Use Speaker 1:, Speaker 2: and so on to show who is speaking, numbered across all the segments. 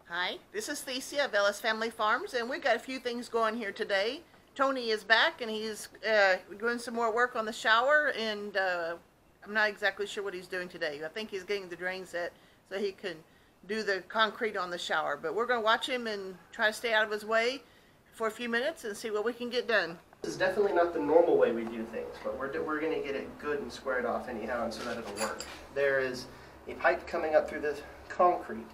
Speaker 1: Hi, this is Thesia of Ellis Family Farms, and we've got a few things going here today. Tony is back, and he's doing some more work on the shower, and I'm not exactly sure what he's doing today. I think he's getting the drain set so he can do the concrete on the shower, but we're going to watch him and try to stay out of his way for a few minutes and see what we can get done.
Speaker 2: This is definitely not the normal way we do things, but we're going to get it good and squared off anyhow, and so that it'll work. There is a pipe coming up through the concrete,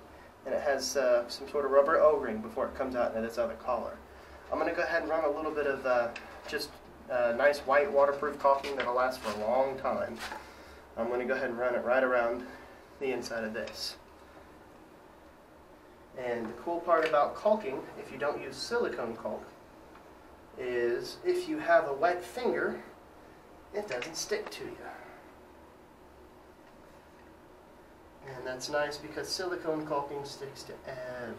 Speaker 2: and it has some sort of rubber O-ring before it comes out into this other collar. I'm going to go ahead and run a little bit of just nice white waterproof caulking that'll last for a long time. I'm going to go ahead and run it right around the inside of this. And the cool part about caulking, if you don't use silicone caulk, is if you have a wet finger, it doesn't stick to you. And that's nice because silicone caulking sticks to everything.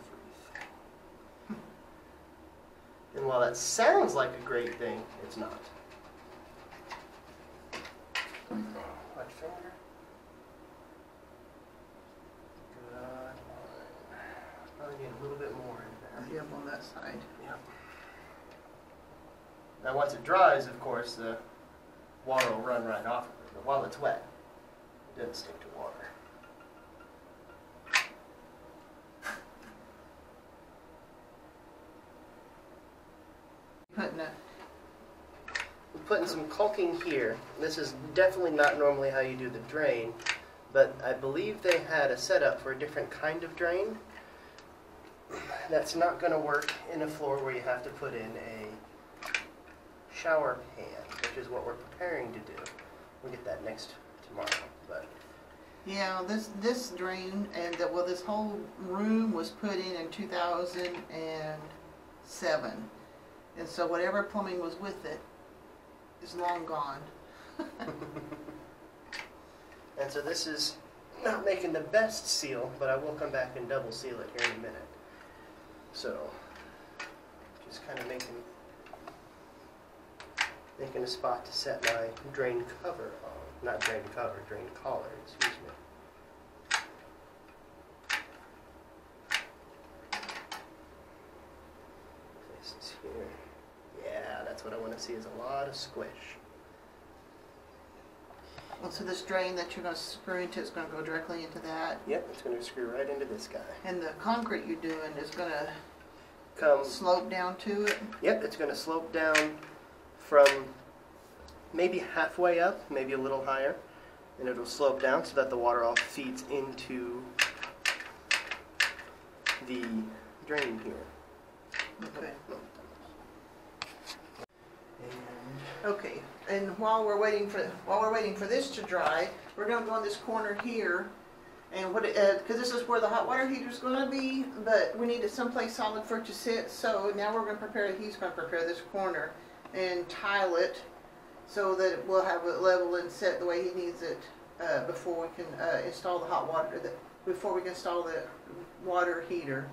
Speaker 2: And while that sounds like a great thing, it's not. Wet finger. Good. Probably need a little bit more in there.
Speaker 1: Yep, on that side.
Speaker 2: Yep. Now once it dries, of course, the water will run right off of it. But while it's wet, it doesn't stick to water. We're putting some caulking here. This is definitely not normally how you do the drain, but I believe they had a setup for a different kind of drain. That's not going to work in a floor where you have to put in a shower pan, which is what we're preparing to do. We'll get that next tomorrow. But
Speaker 1: yeah, this drain and this whole room was put in 2007, and so whatever plumbing was with it is long gone.
Speaker 2: And so this is not making the best seal, but I will come back and double seal it here in a minute. So just kind of making a spot to set my drain cover on. Not drain cover, drain collar, excuse me. Place this here. Yeah, that's what I want to see, is a lot of squish.
Speaker 1: Well, so this drain that you're going to screw into is going to go directly into that.
Speaker 2: Yep, it's going to screw right into this guy.
Speaker 1: And the concrete you're doing is going to
Speaker 2: come
Speaker 1: slope down to it?
Speaker 2: Yep, it's going to slope down from maybe halfway up, maybe a little higher, and it'll slope down so that the water all feeds into the drain here.
Speaker 1: Okay. Okay, and while we're waiting for this to dry, we're going to go in this corner here, and because this is where the hot water heater is going to be, but we need it someplace solid for it to sit. So now we're going to prepare. He's going to prepare this corner and tile it so that we'll have it level and set the way he needs it before we can install the hot water. Before we can install the water heater.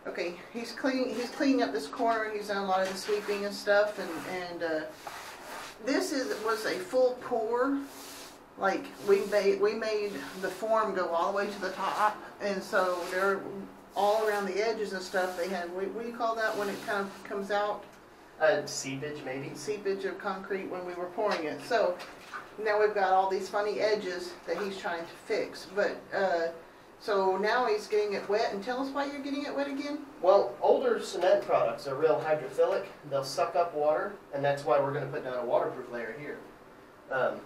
Speaker 1: Okay, he's cleaning up this corner. He's done a lot of the sweeping and stuff, and this was a full pour. Like we made the form go all the way to the top, and so they're all around the edges and stuff. They had what do you call that when it kind of comes out?
Speaker 2: Seepage, maybe.
Speaker 1: Seepage of concrete when we were pouring it. So now we've got all these funny edges that he's trying to fix, but. So now he's getting it wet, and tell us why you're getting it wet again?
Speaker 2: Well, older cement products are real hydrophilic. They'll suck up water, and that's why we're going to put down a waterproof layer here. And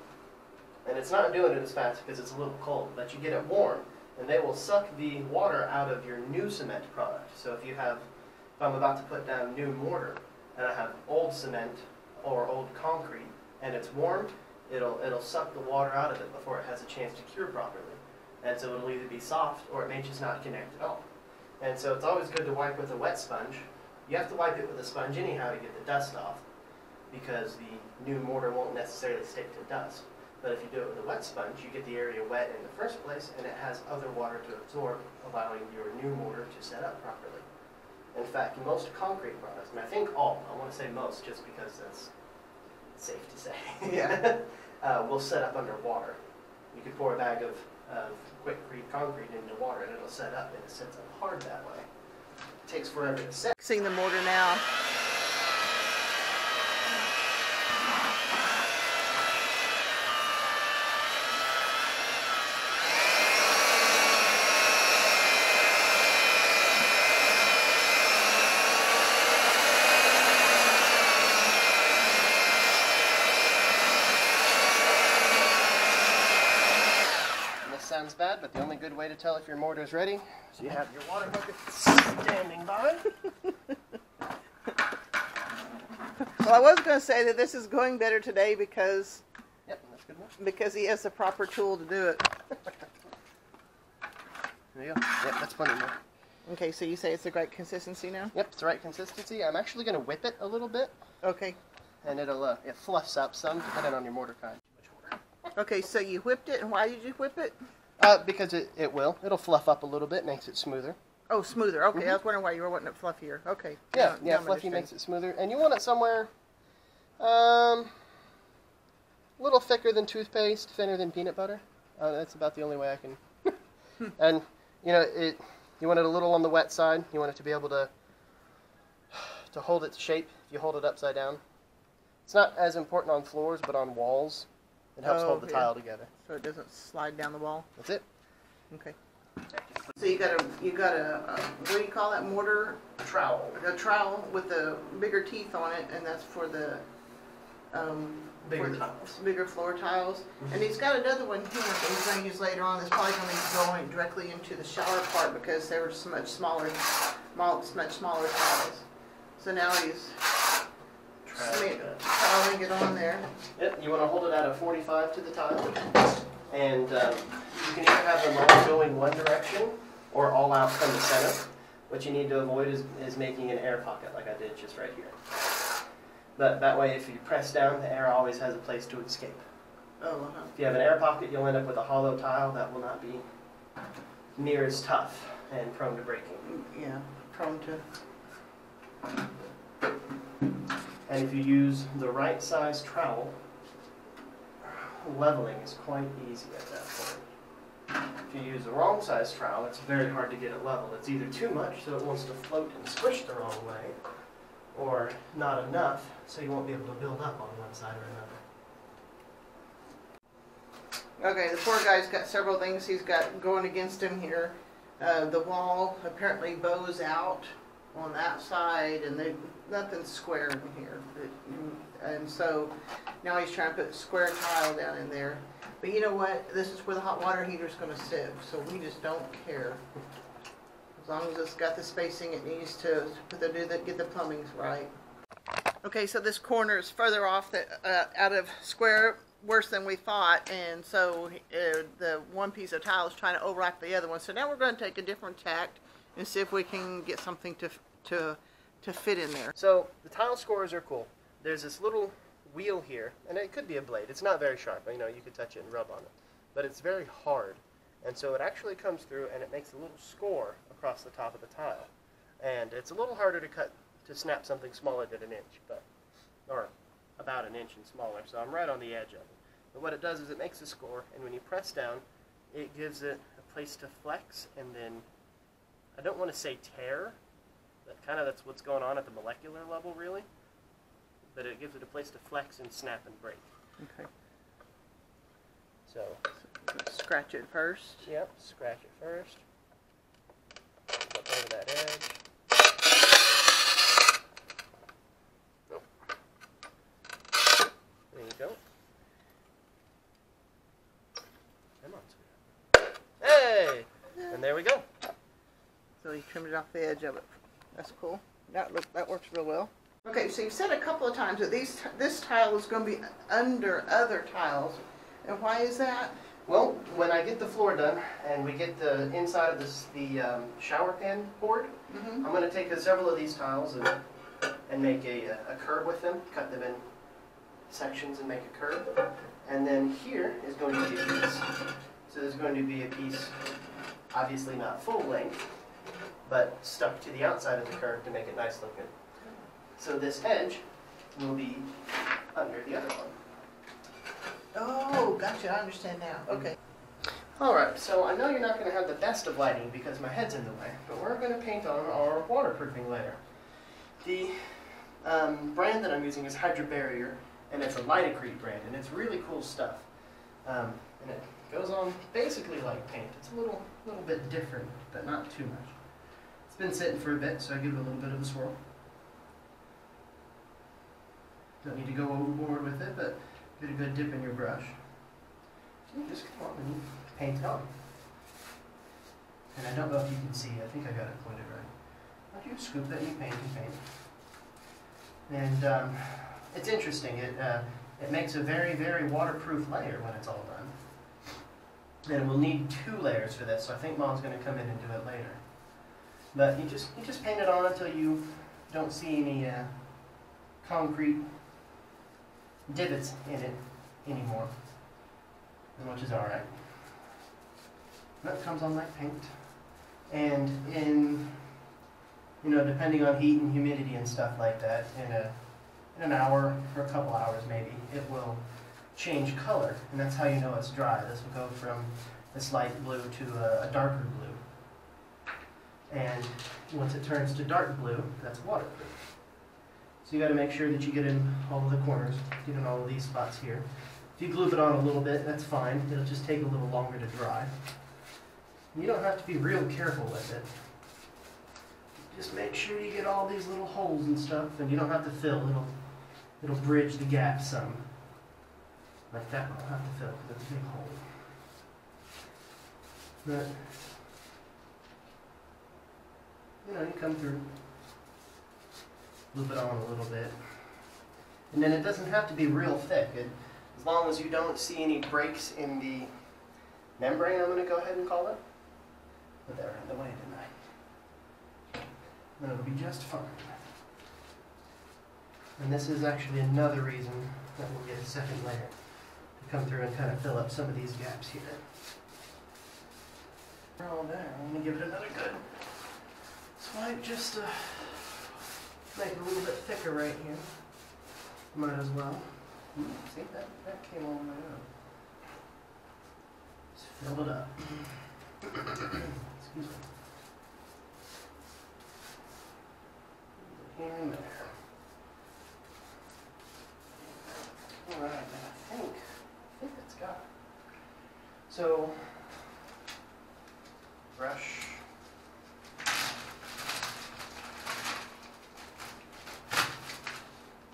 Speaker 2: it's not doing it as fast because it's a little cold, but you get it warm, and they will suck the water out of your new cement product. So if I'm about to put down new mortar, and I have old cement or old concrete, and it's warm, it'll suck the water out of it before it has a chance to cure properly. And so it'll either be soft or it may just not connect at all. And so it's always good to wipe with a wet sponge. You have to wipe it with a sponge anyhow to get the dust off, because the new mortar won't necessarily stick to dust. But if you do it with a wet sponge, you get the area wet in the first place, and it has other water to absorb, allowing your new mortar to set up properly. In fact, most concrete products, and I think all, I want to say most just because that's safe to say,
Speaker 1: Yeah.
Speaker 2: will set up under water. You could pour a bag of of quickcrete concrete into water, and it'll set up, and it sets up hard that way. It takes forever to set.
Speaker 1: Seeing the mortar now.
Speaker 2: Sounds bad, but the only good way to tell if your mortar is ready is you have your water bucket standing by.
Speaker 1: Well, I was going to say that this is going better today because
Speaker 2: Yep, that's good enough.
Speaker 1: because he has the proper tool to do it.
Speaker 2: There you go. Yep, that's plenty more.
Speaker 1: Okay, so you say it's the right consistency now?
Speaker 2: Yep, it's the right consistency. I'm actually going to whip it a little bit,
Speaker 1: Okay.
Speaker 2: and it fluffs up some depending on your mortar kind.
Speaker 1: Okay, so you whipped it, and why did you whip it?
Speaker 2: Because it will. It'll fluff up a little bit, makes it smoother.
Speaker 1: Oh, smoother. Okay, I was wondering why you were wanting it fluffier. Okay.
Speaker 2: Yeah,
Speaker 1: Now I'm
Speaker 2: fluffy
Speaker 1: understanding.
Speaker 2: makes it smoother. And you want it somewhere a little thicker than toothpaste, thinner than peanut butter. That's about the only way I can. And, you know, you want it a little on the wet side. You want it to be able to hold its shape if you hold it upside down. It's not as important on floors, but on walls, it helps hold the tile together.
Speaker 1: So it doesn't slide down the wall?
Speaker 2: That's it.
Speaker 1: Okay. So you got a what do you call that, mortar?
Speaker 2: Trowel.
Speaker 1: A trowel with the bigger teeth on it, and that's for the
Speaker 2: Bigger tiles.
Speaker 1: bigger floor tiles. And he's got another one here that he's going to use later on. That's probably going to be going directly into the shower part because they were so much smaller tiles. So now he's tiling it on there.
Speaker 2: Yep, you want to hold it at a 45 to the tile. And you can either have them all going one direction or all out from the center. What you need to avoid is making an air pocket like I did just right here. But that way, if you press down, the air always has a place to escape.
Speaker 1: Oh,
Speaker 2: If you have an air pocket, you'll end up with a hollow tile that will not be near as tough and prone to breaking.
Speaker 1: yeah, prone to.
Speaker 2: And if you use the right size trowel, leveling is quite easy at that point. If you use the wrong size trowel, it's very hard to get it level. It's either too much, so it wants to float and squish the wrong way, or not enough, so you won't be able to build up on one side or another.
Speaker 1: Okay, the poor guy's got several things he's got going against him here. The wall apparently bows out on that side, and nothing's square in here. And so now he's trying to put a square tile down in there. But you know what? This is where the hot water heater's going to sit, so we just don't care. As long as it's got the spacing it needs to get the plumbing right. Okay, so this corner is further off out of square, worse than we thought, and so the one piece of tile is trying to overlap the other one. So now we're going to take a different tact and see if we can get something to fit in there.
Speaker 2: So the tile scorers are cool. There's this little wheel here, and it could be a blade. It's not very sharp. You know, you could touch it and rub on it, but it's very hard. And so it actually comes through and it makes a little score across the top of the tile. And it's a little harder to snap something smaller than an inch, or about an inch and smaller, so I'm right on the edge of it. But what it does is it makes a score, and when you press down, it gives it a place to flex, and then, I don't want to say tear, but that's what's going on at the molecular level, really. But it gives it a place to flex and snap and break.
Speaker 1: Okay.
Speaker 2: So,
Speaker 1: scratch it first.
Speaker 2: Yep, scratch it first. Up over that edge. Oh. There you go. Come on, sweetheart. Hey! And there we go.
Speaker 1: So he trimmed it off the edge of it. That's cool. That works real well. Okay, so you've said a couple of times that this tile is going to be under other tiles. And why is that?
Speaker 2: Well, when I get the floor done and we get the inside of the shower pan poured, I'm going to take several of these tiles and make a curb with them, cut them in sections and make a curb. And then here is going to be a piece. So there's going to be a piece, obviously not full length, but stuck to the outside of the curb to make it nice looking. So this edge will be under the other one.
Speaker 1: Oh, gotcha. I understand now. Okay.
Speaker 2: Alright, so I know you're not going to have the best of lighting because my head's in the way, but we're going to paint on our waterproofing layer. The brand that I'm using is Hydro Barrier, and it's a Litacrete brand, and it's really cool stuff. And it goes on basically like paint. It's a little bit different, but not too much. It's been sitting for a bit, so I give it a little bit of a swirl. Don't need to go overboard with it, but get a good dip in your brush. You just come on and paint it on. And I don't know if you can see, I think I got it pointed right. After you scoop that, you paint and paint. And it's interesting, it makes a very, very waterproof layer when it's all done. And we'll need 2 layers for this, so I think Mom's going to come in and do it later. But you just paint it on until you don't see any concrete divots in it anymore, which is alright. That comes on like paint. And in, depending on heat and humidity and stuff like that, in an hour or a couple hours maybe, it will change color, and that's how you know it's dry. This will go from this light blue to a darker blue. And once it turns to dark blue, that's waterproof. So you got to make sure that you get in all of the corners, get in all of these spots here. If you glue it on a little bit, that's fine. It'll just take a little longer to dry. You don't have to be real careful with it. Just make sure you get all these little holes and stuff, and you don't have to fill. It'll bridge the gap some. Like that one, I'll have to fill because it's a big hole. But, you come through, loop it on a little bit. And then it doesn't have to be real thick. As long as you don't see any breaks in the membrane, I'm going to go ahead and call it. But there, in the way, didn't I? Then it'll be just fine. And this is actually another reason that we'll get a second layer to come through and kind of fill up some of these gaps here. We're all there. I'm going to give it another good swipe just to make it a little bit thicker right here. Might as well. See, that came all the way up. Let's fill it up. Excuse me. Here and there. Alright, I think it's got it. So, brush.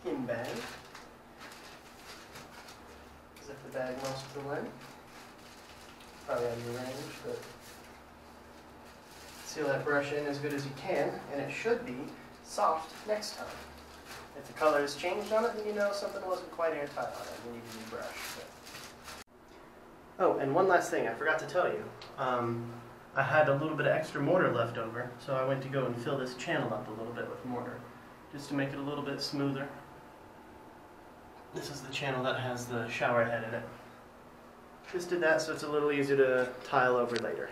Speaker 2: In bag. Zip the bag most of the way. Probably out of your range, but seal that brush in as good as you can, and it should be soft next time. If the color has changed on it, then you know something wasn't quite airtight on it. You need a new brush. Oh, and one last thing I forgot to tell you. I had a little bit of extra mortar left over, so I went to go and fill this channel up a little bit with mortar, just to make it a little bit smoother. This is the channel that has the shower head in it. Just did that so it's a little easier to tile over later.